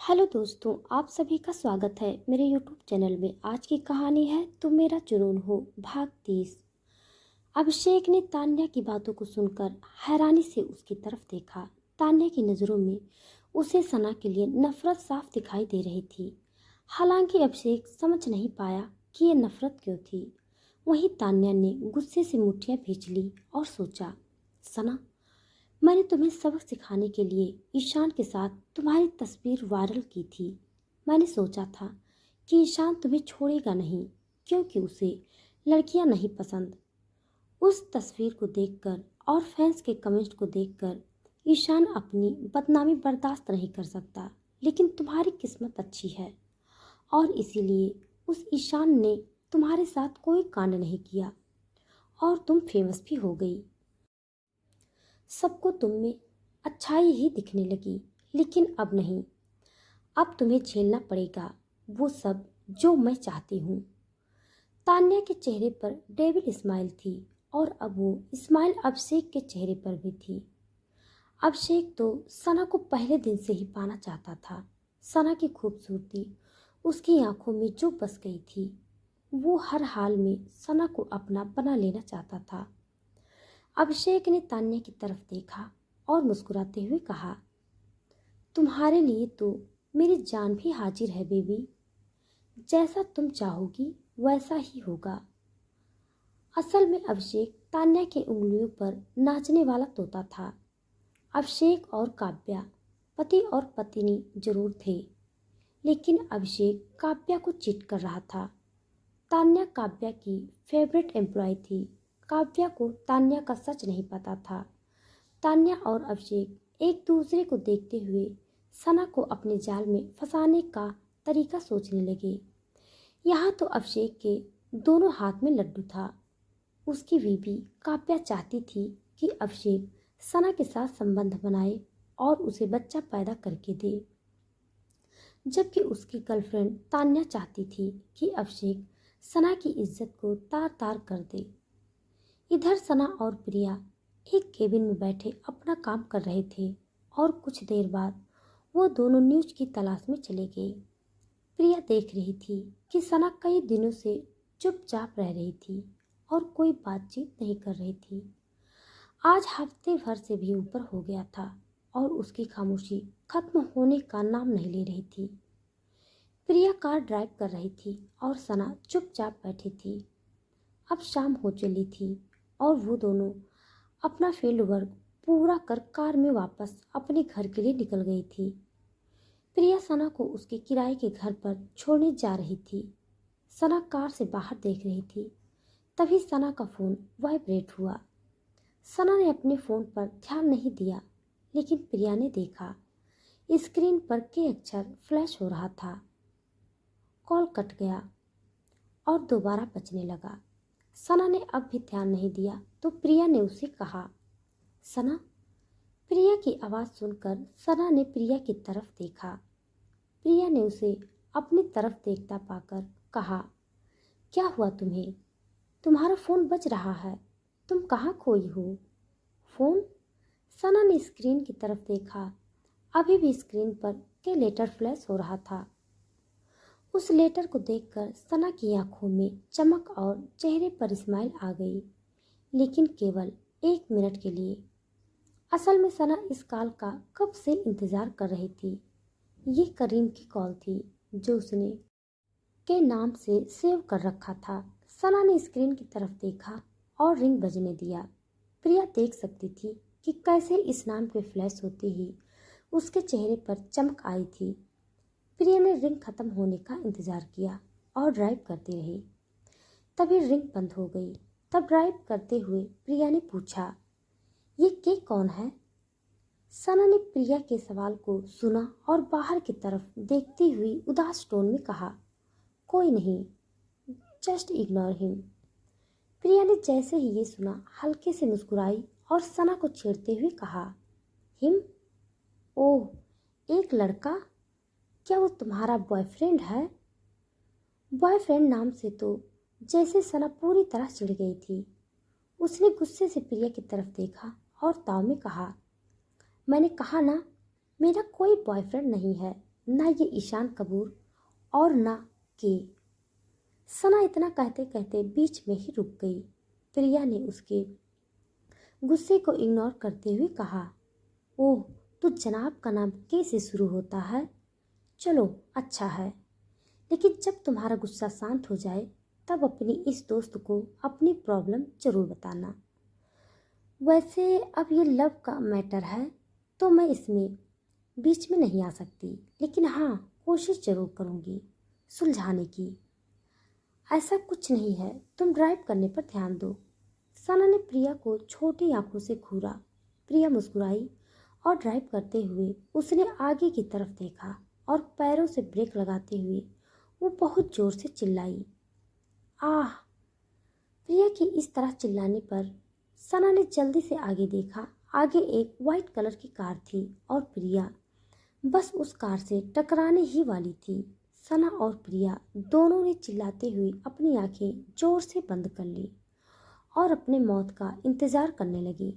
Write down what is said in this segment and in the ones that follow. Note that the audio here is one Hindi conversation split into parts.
हेलो दोस्तों, आप सभी का स्वागत है मेरे यूट्यूब चैनल में। आज की कहानी है तुम मेरा जुनून हो, भाग 30। अभिषेक ने तान्या की बातों को सुनकर हैरानी से उसकी तरफ देखा। तान्या की नज़रों में उसे सना के लिए नफरत साफ दिखाई दे रही थी। हालांकि अभिषेक समझ नहीं पाया कि ये नफरत क्यों थी। वहीं तान्या ने गुस्से से मुठ्ठियां भींच ली और सोचा, सना, मैंने तुम्हें सबक सिखाने के लिए ईशान के साथ तुम्हारी तस्वीर वायरल की थी। मैंने सोचा था कि ईशान तुम्हें छोड़ेगा नहीं, क्योंकि उसे लड़कियां नहीं पसंद। उस तस्वीर को देखकर और फैंस के कमेंट को देखकर ईशान अपनी बदनामी बर्दाश्त नहीं कर सकता। लेकिन तुम्हारी किस्मत अच्छी है और इसीलिए उस ईशान ने तुम्हारे साथ कोई कांड नहीं किया और तुम फेमस भी हो गई। सबको तुम में अच्छाई ही दिखने लगी। लेकिन अब नहीं, अब तुम्हें झेलना पड़ेगा वो सब जो मैं चाहती हूँ। तान्या के चेहरे पर डेविल स्माइल थी और अब वो स्माइल अभिषेक के चेहरे पर भी थी। अभिषेक तो सना को पहले दिन से ही पाना चाहता था। सना की खूबसूरती उसकी आंखों में जो बस गई थी, वो हर हाल में सना को अपना बना लेना चाहता था। अभिषेक ने तान्या की तरफ देखा और मुस्कुराते हुए कहा, तुम्हारे लिए तो मेरी जान भी हाजिर है बेबी। जैसा तुम चाहोगी वैसा ही होगा। असल में अभिषेक तान्या की उंगलियों पर नाचने वाला तोता था। अभिषेक और काव्या पति और पत्नी जरूर थे, लेकिन अभिषेक काव्या को चीट कर रहा था। तान्या काव्या की फेवरेट एम्प्लॉय थी। काव्या को तान्या का सच नहीं पता था। तान्या और अभिषेक एक दूसरे को देखते हुए सना को अपने जाल में फंसाने का तरीका सोचने लगे। यहाँ तो अभिषेक के दोनों हाथ में लड्डू था। उसकी बीवी काव्या चाहती थी कि अभिषेक सना के साथ संबंध बनाए और उसे बच्चा पैदा करके दे, जबकि उसकी गर्लफ्रेंड तान्या चाहती थी कि अभिषेक सना की इज्जत को तार तार कर दे। इधर सना और प्रिया एक केबिन में बैठे अपना काम कर रहे थे और कुछ देर बाद वो दोनों न्यूज की तलाश में चले गए। प्रिया देख रही थी कि सना कई दिनों से चुपचाप रह रही थी और कोई बातचीत नहीं कर रही थी। आज हफ्ते भर से भी ऊपर हो गया था और उसकी खामोशी खत्म होने का नाम नहीं ले रही थी। प्रिया कार ड्राइव कर रही थी और सना चुपचाप बैठी थी। अब शाम हो चली थी और वो दोनों अपना फील्ड वर्क पूरा कर कार में वापस अपने घर के लिए निकल गई थी। प्रिया सना को उसके किराए के घर पर छोड़ने जा रही थी। सना कार से बाहर देख रही थी। तभी सना का फोन वाइब्रेट हुआ। सना ने अपने फोन पर ध्यान नहीं दिया, लेकिन प्रिया ने देखा स्क्रीन पर के अक्षर फ्लैश हो रहा था। कॉल कट गया और दोबारा बजने लगा। सना ने अब भी ध्यान नहीं दिया तो प्रिया ने उसे कहा, सना। प्रिया की आवाज़ सुनकर सना ने प्रिया की तरफ देखा। प्रिया ने उसे अपनी तरफ देखता पाकर कहा, क्या हुआ तुम्हें? तुम्हारा फ़ोन बज रहा है, तुम कहाँ खोई हो? फ़ोन? सना ने स्क्रीन की तरफ देखा। अभी भी स्क्रीन पर के लेटर फ्लैश हो रहा था। उस लेटर को देखकर सना की आंखों में चमक और चेहरे पर स्माइल आ गई, लेकिन केवल 1 मिनट के लिए। असल में सना इस कॉल का कब से इंतज़ार कर रही थी। ये करीम की कॉल थी जो उसने के नाम से सेव कर रखा था। सना ने स्क्रीन की तरफ देखा और रिंग बजने दिया। प्रिया देख सकती थी कि कैसे इस नाम के फ्लैश होते ही उसके चेहरे पर चमक आई थी। प्रिया ने रिंग खत्म होने का इंतज़ार किया और ड्राइव करती रही। तभी रिंग बंद हो गई। तब ड्राइव करते हुए प्रिया ने पूछा, ये के कौन है? सना ने प्रिया के सवाल को सुना और बाहर की तरफ देखती हुई उदास टोन में कहा, कोई नहीं, जस्ट इग्नोर हिम। प्रिया ने जैसे ही ये सुना हल्के से मुस्कुराई और सना को छेड़ते हुए कहा, हिम? ओह, एक लड़का? क्या वो तुम्हारा बॉयफ्रेंड है? बॉयफ्रेंड नाम से तो जैसे सना पूरी तरह चिढ़ गई थी। उसने गुस्से से प्रिया की तरफ देखा और ताव में कहा, मैंने कहा ना, मेरा कोई बॉयफ्रेंड नहीं है, ना ये ईशान कपूर और ना के। सना इतना कहते कहते बीच में ही रुक गई। प्रिया ने उसके गुस्से को इग्नोर करते हुए कहा, ओह, तो जनाब का नाम के से शुरू होता है? चलो अच्छा है, लेकिन जब तुम्हारा गुस्सा शांत हो जाए तब अपनी इस दोस्त को अपनी प्रॉब्लम जरूर बताना। वैसे अब ये लव का मैटर है तो मैं इसमें बीच में नहीं आ सकती, लेकिन हाँ, कोशिश जरूर करूँगी सुलझाने की। ऐसा कुछ नहीं है, तुम ड्राइव करने पर ध्यान दो। सना ने प्रिया को छोटी आंखों से घूरा। प्रिया मुस्कुराई और ड्राइव करते हुए उसने आगे की तरफ देखा और पैरों से ब्रेक लगाते हुए वो बहुत जोर से चिल्लाई, आह। प्रिया की इस तरह चिल्लाने पर सना ने जल्दी से आगे देखा। आगे एक वाइट कलर की कार थी और प्रिया बस उस कार से टकराने ही वाली थी। सना और प्रिया दोनों ने चिल्लाते हुए अपनी आंखें जोर से बंद कर ली और अपने मौत का इंतजार करने लगी।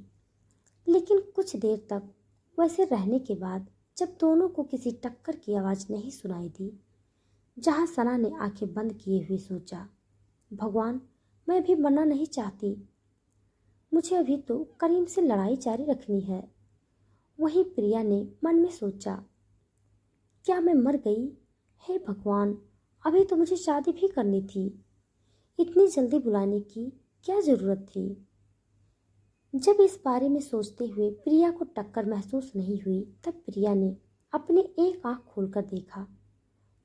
लेकिन कुछ देर तक वैसे रहने के बाद जब दोनों को किसी टक्कर की आवाज़ नहीं सुनाई दी, जहां सना ने आंखें बंद किए हुए सोचा, भगवान, मैं भी मरना नहीं चाहती, मुझे अभी तो करीम से लड़ाई जारी रखनी है। वहीं प्रिया ने मन में सोचा, क्या मैं मर गई? हे भगवान, अभी तो मुझे शादी भी करनी थी, इतनी जल्दी बुलाने की क्या ज़रूरत थी? जब इस बारे में सोचते हुए प्रिया को टक्कर महसूस नहीं हुई, तब प्रिया ने अपनी एक आंख खोलकर देखा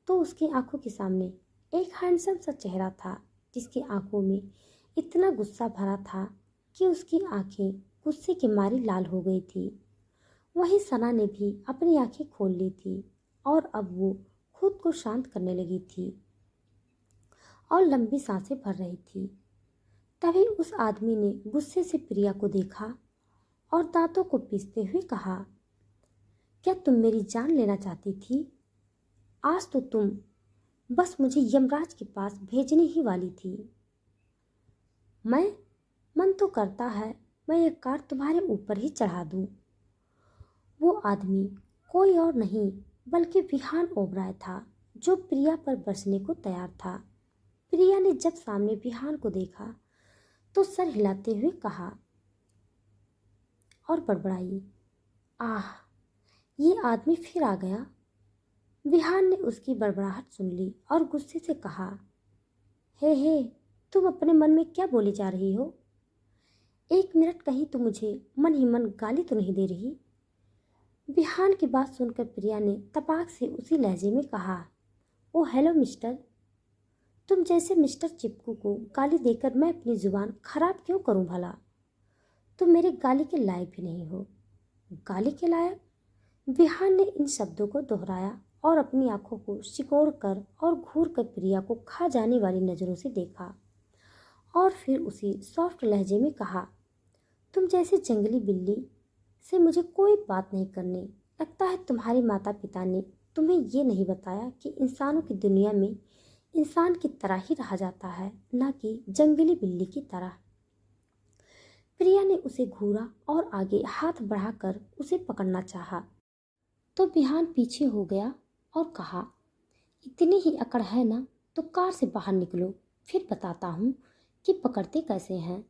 तो उसकी आंखों के सामने एक हैंडसम सा चेहरा था, जिसकी आंखों में इतना गुस्सा भरा था कि उसकी आंखें गुस्से के मारे लाल हो गई थी। वहीं सना ने भी अपनी आंखें खोल ली थी और अब वो खुद को शांत करने लगी थी और लंबी सांसें भर रही थी। तभी उस आदमी ने गुस्से से प्रिया को देखा और दांतों को पीसते हुए कहा, क्या तुम मेरी जान लेना चाहती थी? आज तो तुम बस मुझे यमराज के पास भेजने ही वाली थी। मैं मन तो करता है मैं एक कार तुम्हारे ऊपर ही चढ़ा दूं। वो आदमी कोई और नहीं बल्कि विहान ओबराय था, जो प्रिया पर बरसने को तैयार था। प्रिया ने जब सामने विहान को देखा तो सर हिलाते हुए कहा और बड़बड़ाई, आह, ये आदमी फिर आ गया। विहान ने उसकी बड़बड़ाहट सुन ली और गुस्से से कहा, हे, तुम अपने मन में क्या बोली जा रही हो? एक मिनट, कहीं तुम मुझे मन ही मन गाली तो नहीं दे रही? विहान की बात सुनकर प्रिया ने तपाक से उसी लहजे में कहा, ओ हेलो मिस्टर, तुम जैसे मिस्टर चिपकू को गाली देकर मैं अपनी जुबान खराब क्यों करूं भला? तुम मेरे गाली के लायक भी नहीं हो। गाली के लायक? विहान ने इन शब्दों को दोहराया और अपनी आंखों को सिकोड़ कर और घूर कर प्रिया को खा जाने वाली नज़रों से देखा और फिर उसी सॉफ्ट लहजे में कहा, तुम जैसे जंगली बिल्ली से मुझे कोई बात नहीं करनी। लगता है तुम्हारे माता पिता ने तुम्हें ये नहीं बताया कि इंसानों की दुनिया में इंसान की तरह ही रहा जाता है, ना कि जंगली बिल्ली की तरह। प्रिया ने उसे घूरा और आगे हाथ बढ़ाकर उसे पकड़ना चाहा तो विहान पीछे हो गया और कहा, इतनी ही अकड़ है ना तो कार से बाहर निकलो, फिर बताता हूँ कि पकड़ते कैसे हैं।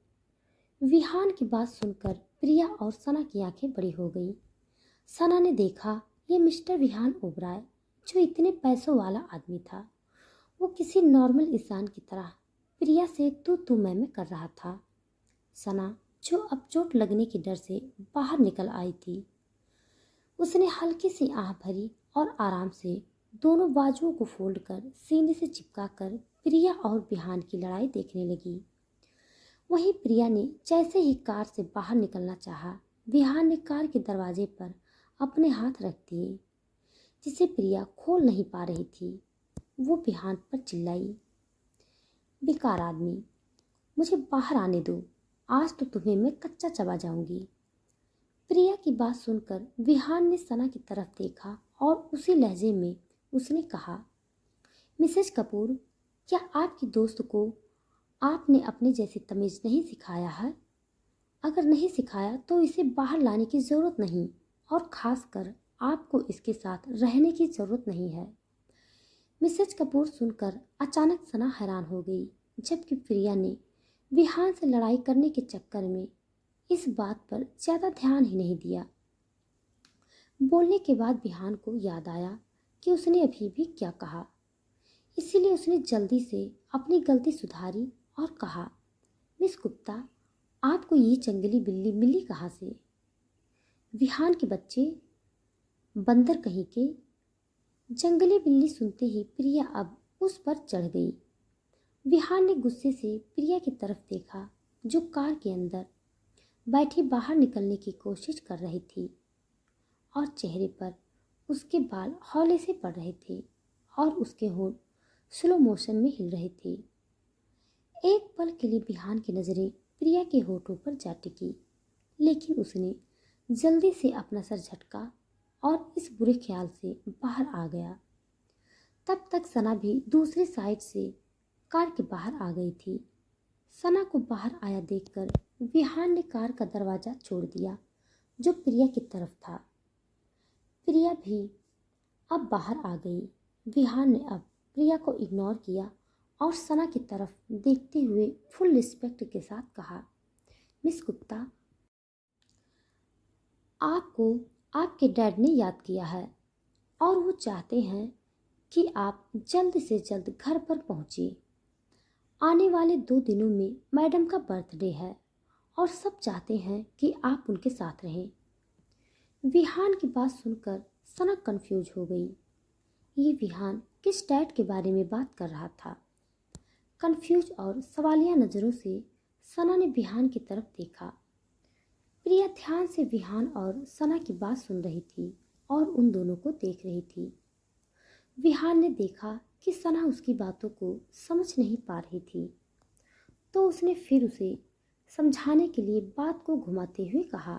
विहान की बात सुनकर प्रिया और सना की आंखें बड़ी हो गई। सना ने देखा ये मिस्टर विहान ओबराय, जो इतने पैसों वाला आदमी था, वो किसी नॉर्मल इंसान की तरह प्रिया से तू मैं कर रहा था। सना, जो अब चोट लगने के डर से बाहर निकल आई थी, उसने हल्की सी आह भरी और आराम से दोनों बाजुओं को फोल्ड कर सीने से चिपकाकर प्रिया और विहान की लड़ाई देखने लगी। वहीं प्रिया ने जैसे ही कार से बाहर निकलना चाहा, विहान ने कार के दरवाजे पर अपने हाथ रख दिए, जिसे प्रिया खोल नहीं पा रही थी। वो विहान पर चिल्लाई, बेकार आदमी, मुझे बाहर आने दो, आज तो तुम्हें मैं कच्चा चबा जाऊंगी। प्रिया की बात सुनकर विहान ने सना की तरफ देखा और उसी लहजे में उसने कहा, मिसेज कपूर, क्या आपकी दोस्त को आपने अपने जैसी तमीज़ नहीं सिखाया है? अगर नहीं सिखाया तो इसे बाहर लाने की ज़रूरत नहीं, और ख़ासकर आपको इसके साथ रहने की ज़रूरत नहीं है। मिसेज कपूर सुनकर अचानक सना हैरान हो गई, जबकि प्रिया ने विहान से लड़ाई करने के चक्कर में इस बात पर ज़्यादा ध्यान ही नहीं दिया। बोलने के बाद विहान को याद आया कि उसने अभी भी क्या कहा, इसीलिए उसने जल्दी से अपनी गलती सुधारी और कहा, मिस गुप्ता, आपको ये जंगली बिल्ली मिली कहाँ से? विहान के बच्चे, बंदर कहीं के। जंगली बिल्ली सुनते ही प्रिया अब उस पर चढ़ गई। विहान ने गुस्से से प्रिया की तरफ देखा, जो कार के अंदर बैठी बाहर निकलने की कोशिश कर रही थी और चेहरे पर उसके बाल हौले से पड़ रहे थे और उसके होंठ स्लो मोशन में हिल रहे थे। एक पल के लिए विहान की नज़रें प्रिया के होठों पर जा टिकी, लेकिन उसने जल्दी से अपना सर झटका और इस बुरे ख्याल से बाहर आ गया। तब तक सना भी दूसरी साइड से कार के बाहर आ गई थी। सना को बाहर आया देखकर विहान ने कार का दरवाज़ा छोड़ दिया, जो प्रिया की तरफ था। प्रिया भी अब बाहर आ गई। विहान ने अब प्रिया को इग्नोर किया और सना की तरफ देखते हुए फुल रिस्पेक्ट के साथ कहा, मिस गुप्ता, आपको आपके डैड ने याद किया है और वो चाहते हैं कि आप जल्द से जल्द घर पर पहुंचिए। आने वाले 2 दिनों में मैडम का बर्थडे है और सब चाहते हैं कि आप उनके साथ रहें। विहान की बात सुनकर सना कंफ्यूज हो गई। ये विहान किस डैड के बारे में बात कर रहा था? कंफ्यूज और सवालिया नज़रों से सना ने विहान की तरफ देखा। प्रिया ध्यान से विहान और सना की बात सुन रही थी और उन दोनों को देख रही थी। विहान ने देखा कि सना उसकी बातों को समझ नहीं पा रही थी, तो उसने फिर उसे समझाने के लिए बात को घुमाते हुए कहा,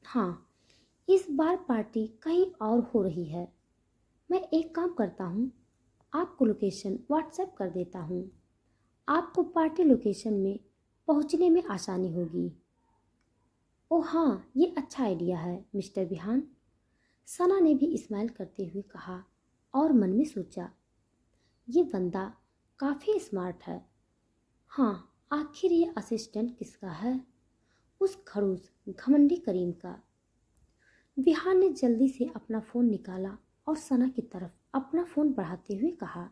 हाँ, इस बार पार्टी कहीं और हो रही है। मैं एक काम करता हूँ, आपको लोकेशन व्हाट्सएप कर देता हूँ। आपको पार्टी लोकेशन में पहुँचने में आसानी होगी। ओह हाँ, ये अच्छा आइडिया है मिस्टर विहान। सना ने भी इस्माइल करते हुए कहा और मन में सोचा, ये बंदा काफ़ी स्मार्ट है। हाँ, आखिर ये असिस्टेंट किसका है? उस खड़ूस घमंडी करीम का। विहान ने जल्दी से अपना फ़ोन निकाला और सना की तरफ अपना फ़ोन बढ़ाते हुए कहा,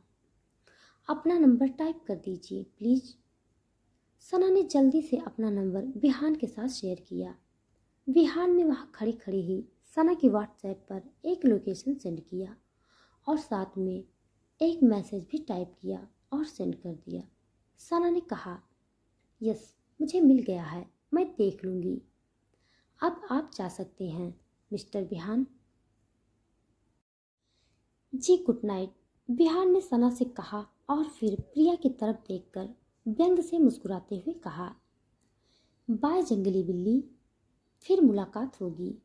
अपना नंबर टाइप कर दीजिए प्लीज़। सना ने जल्दी से अपना नंबर विहान के साथ शेयर किया। विहान ने वहाँ खड़ी खड़ी ही सना की व्हाट्सएप पर एक लोकेशन सेंड किया और साथ में एक मैसेज भी टाइप किया और सेंड कर दिया। सना ने कहा, यस, मुझे मिल गया है, मैं देख लूँगी। अब आप जा सकते हैं मिस्टर विहान। जी गुड नाइट, विहान ने सना से कहा और फिर प्रिया की तरफ देखकर व्यंग से मुस्कुराते हुए कहा, बाय जंगली बिल्ली, फिर मुलाकात होगी।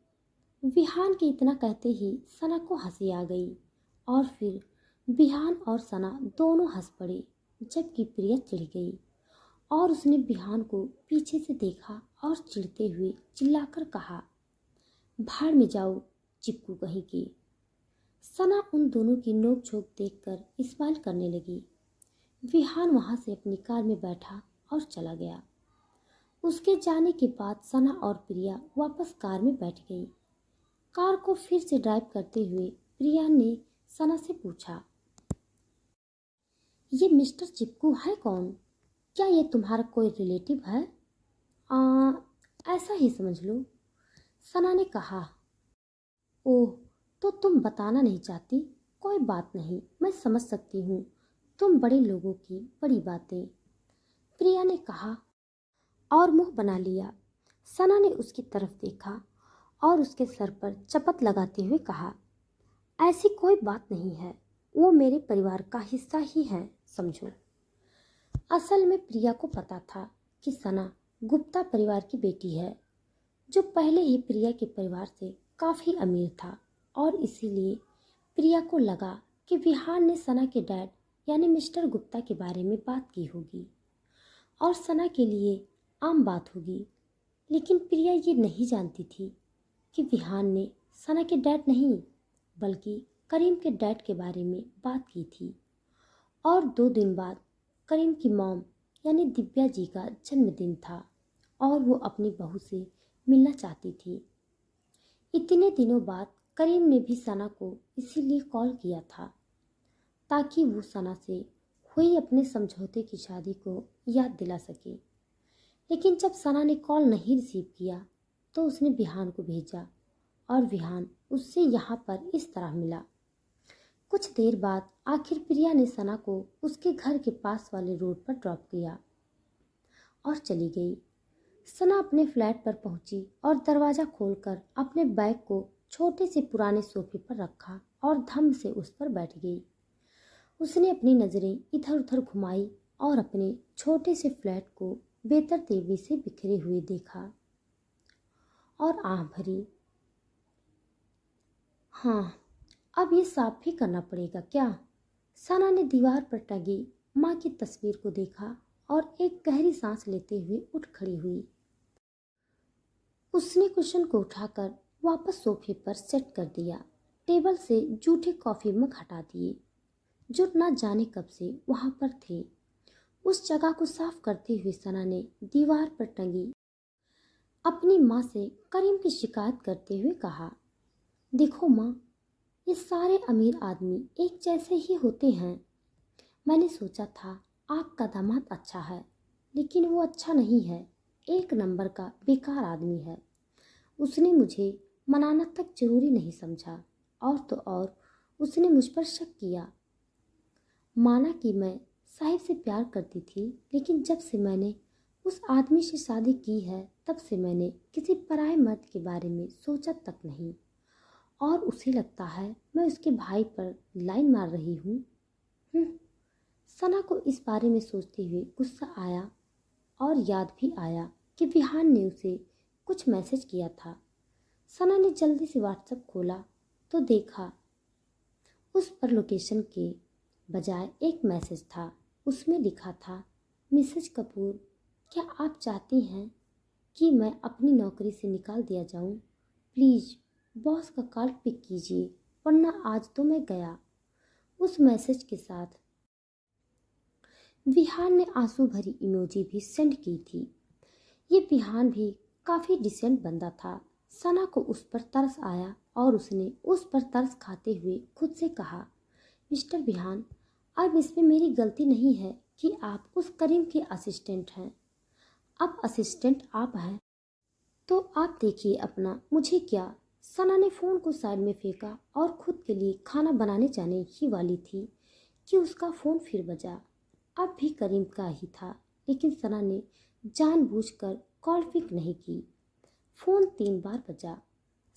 विहान के इतना कहते ही सना को हंसी आ गई और फिर विहान और सना दोनों हंस पड़े, जबकि प्रिया चिढ़ गई और उसने विहान को पीछे से देखा और चिढ़ते हुए चिल्लाकर कहा, भाड़ में जाओ चिपकू कहीं की। सना उन दोनों की नोक झोंक देखकर इस्माइल करने लगी। विहान वहां से अपनी कार में बैठा और चला गया। उसके जाने के बाद सना और प्रिया वापस कार में बैठ गई। कार को फिर से ड्राइव करते हुए प्रिया ने सना से पूछा, ये मिस्टर चिपकू है कौन? क्या ये तुम्हारा कोई रिलेटिव है? ऐसा ही समझ लो, सना ने कहा। ओह, तो तुम बताना नहीं चाहती? कोई बात नहीं, मैं समझ सकती हूँ तुम बड़े लोगों की बड़ी बातें, प्रिया ने कहा और मुंह बना लिया। सना ने उसकी तरफ देखा और उसके सर पर चपत लगाते हुए कहा, ऐसी कोई बात नहीं है, वो मेरे परिवार का हिस्सा ही है, समझो। असल में प्रिया को पता था कि सना गुप्ता परिवार की बेटी है, जो पहले ही प्रिया के परिवार से काफ़ी अमीर था और इसीलिए प्रिया को लगा कि विहान ने सना के डैड यानी मिस्टर गुप्ता के बारे में बात की होगी और सना के लिए आम बात होगी। लेकिन प्रिया ये नहीं जानती थी कि विहान ने सना के डैड नहीं बल्कि करीम के डैड के बारे में बात की थी। और 2 दिन बाद करीम की मॉम यानी दिव्या जी का जन्मदिन था और वो अपनी बहू से मिलना चाहती थी। इतने दिनों बाद करीम ने भी सना को इसीलिए कॉल किया था ताकि वो सना से हुई अपने समझौते की शादी को याद दिला सके। लेकिन जब सना ने कॉल नहीं रिसीव किया तो उसने विहान को भेजा और विहान उससे यहाँ पर इस तरह मिला। कुछ देर बाद आखिर प्रिया ने सना को उसके घर के पास वाले रोड पर ड्रॉप किया और चली गई। सना अपने फ्लैट पर पहुंची और दरवाज़ा खोलकर अपने बैग को छोटे से पुराने सोफे पर रखा और धम से उस पर बैठ गई। उसने अपनी नज़रें इधर उधर घुमाई और अपने छोटे से फ्लैट को बेतरतीबी से बिखरे हुए देखा और आह भरी। हाँ, अब ये साफ भी करना पड़ेगा क्या? सना ने दीवार पर टंगी माँ की तस्वीर को देखा और एक गहरी सांस लेते हुए उठ खड़ी हुई। उसने कुशन को उठाकर वापस सोफे पर सेट कर दिया। टेबल से जूठे कॉफी मग हटा दिए जो न जाने कब से वहां पर थे। उस जगह को साफ करते हुए सना ने दीवार पर टंगी अपनी माँ से करीम की शिकायत करते हुए कहा, देखो माँ, ये सारे अमीर आदमी एक जैसे ही होते हैं। मैंने सोचा था आपका दामाद अच्छा है, लेकिन वो अच्छा नहीं है। एक नंबर का बेकार आदमी है। उसने मुझे मनाना तक जरूरी नहीं समझा और तो और उसने मुझ पर शक किया। माना कि मैं साहिब से प्यार करती थी, लेकिन जब से मैंने उस आदमी से शादी की है तब से मैंने किसी पराये मर्द के बारे में सोचा तक नहीं। और उसे लगता है मैं उसके भाई पर लाइन मार रही हूँ। सना को इस बारे में सोचते हुए गुस्सा आया और याद भी आया कि विहान ने उसे कुछ मैसेज किया था। सना ने जल्दी से व्हाट्सएप खोला तो देखा उस पर लोकेशन के बजाय एक मैसेज था। उसमें लिखा था, मिसेज कपूर, क्या आप चाहती हैं कि मैं अपनी नौकरी से निकाल दिया जाऊं? प्लीज़ बॉस का कॉल पिक कीजिए वरना आज तो मैं गया। उस मैसेज के साथ विहान ने आंसू भरी इमोजी भी सेंड की थी। ये विहान भी काफ़ी डिसेंट बंदा था। सना को उस पर तरस आया और उसने उस पर तरस खाते हुए खुद से कहा, मिस्टर विहान, अब इसमें मेरी गलती नहीं है कि आप उस करीम के असिस्टेंट हैं। अब असिस्टेंट आप हैं तो आप देखिए अपना, मुझे क्या। सना ने फ़ोन को साइड में फेंका और खुद के लिए खाना बनाने जाने ही वाली थी कि उसका फ़ोन फिर बजा। अब भी करीम का ही था, लेकिन सना ने जानबूझकर कॉल पिक नहीं की। फ़ोन 3 बार बजा।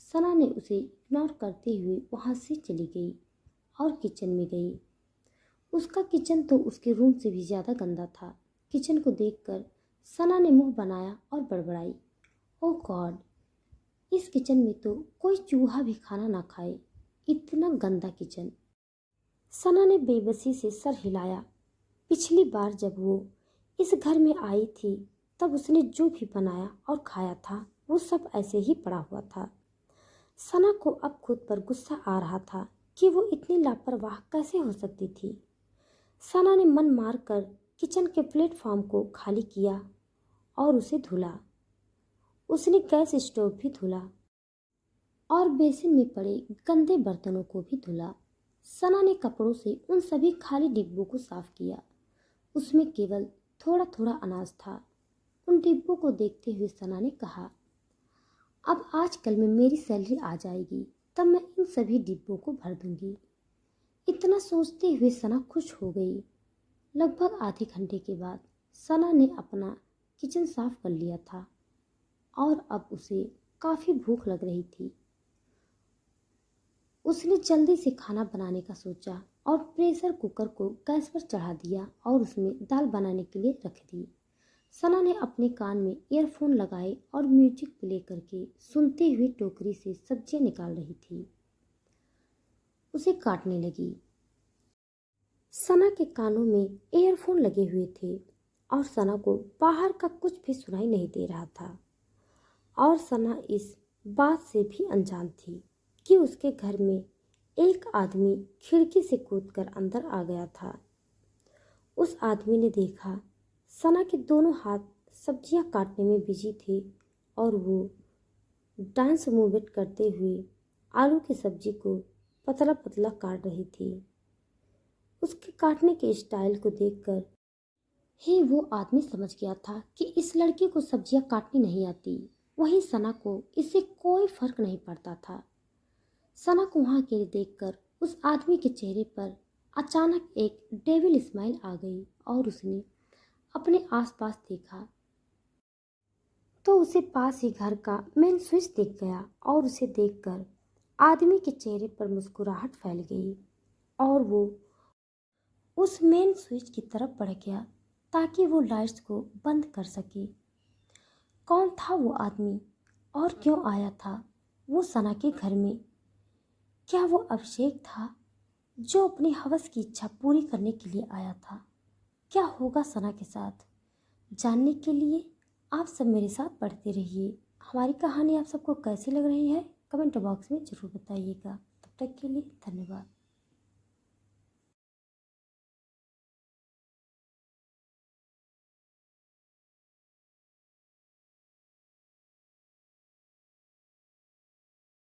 सना ने उसे इग्नोर करते हुए वहाँ से चली गई और किचन में गई। उसका किचन तो उसके रूम से भी ज़्यादा गंदा था। किचन को देखकर सना ने मुंह बनाया और बड़बड़ाई, ओह गॉड, इस किचन में तो कोई चूहा भी खाना ना खाए, इतना गंदा किचन। सना ने बेबसी से सर हिलाया। पिछली बार जब वो इस घर में आई थी तब उसने जो भी बनाया और खाया था वो सब ऐसे ही पड़ा हुआ था। सना को अब खुद पर गुस्सा आ रहा था कि वो इतनी लापरवाह कैसे हो सकती थी। सना ने मन मार कर किचन के प्लेटफॉर्म को खाली किया और उसे धुला। उसने गैस स्टोव भी धुला और बेसिन में पड़े गंदे बर्तनों को भी धुला। सना ने कपड़ों से उन सभी खाली डिब्बों को साफ किया। उसमें केवल थोड़ा थोड़ा अनाज था। उन डिब्बों को देखते हुए सना ने कहा, अब आजकल में मेरी सैलरी आ जाएगी तब मैं इन सभी डिब्बों को भर दूंगी। इतना सोचते हुए सना खुश हो गई। लगभग आधे घंटे के बाद सना ने अपना किचन साफ कर लिया था और अब उसे काफ़ी भूख लग रही थी। उसने जल्दी से खाना बनाने का सोचा और प्रेशर कुकर को गैस पर चढ़ा दिया और उसमें दाल बनाने के लिए रख दी। सना ने अपने कान में ईयरफोन लगाए और म्यूजिक प्ले करके सुनते हुए टोकरी से सब्जियां निकाल रही थी। उसे काटने लगी। सना के कानों में ईयरफोन लगे हुए थे और सना को बाहर का कुछ भी सुनाई नहीं दे रहा था और सना इस बात से भी अनजान थी कि उसके घर में एक आदमी खिड़की से कूदकर अंदर आ गया था। उस आदमी ने देखा सना के दोनों हाथ सब्जियां काटने में बिजी थे और वो डांस मूवमेंट करते हुए आलू की सब्जी को पतला पतला काट रही थी। उसके काटने के स्टाइल को देखकर ही वो आदमी समझ गया था कि इस लड़की को सब्जियां काटनी नहीं आती। वहीं सना को इससे कोई फर्क नहीं पड़ता था। सना को वहां अकेले देखकर उस आदमी के चेहरे पर अचानक एक डेविल स्माइल आ गई और उसने अपने आसपास देखा तो उसे पास ही घर का मेन स्विच दिख गया और उसे देखकर आदमी के चेहरे पर मुस्कुराहट फैल गई और वो उस मेन स्विच की तरफ बढ़ गया ताकि वो लाइट्स को बंद कर सके। कौन था वो आदमी और क्यों आया था वो सना के घर में? क्या वो अभिषेक था जो अपनी हवस की इच्छा पूरी करने के लिए आया था? क्या होगा सना के साथ? जानने के लिए आप सब मेरे साथ पढ़ते रहिए। हमारी कहानी आप सबको कैसी लग रही है कमेंट बॉक्स में ज़रूर बताइएगा। तब तक के लिए धन्यवाद।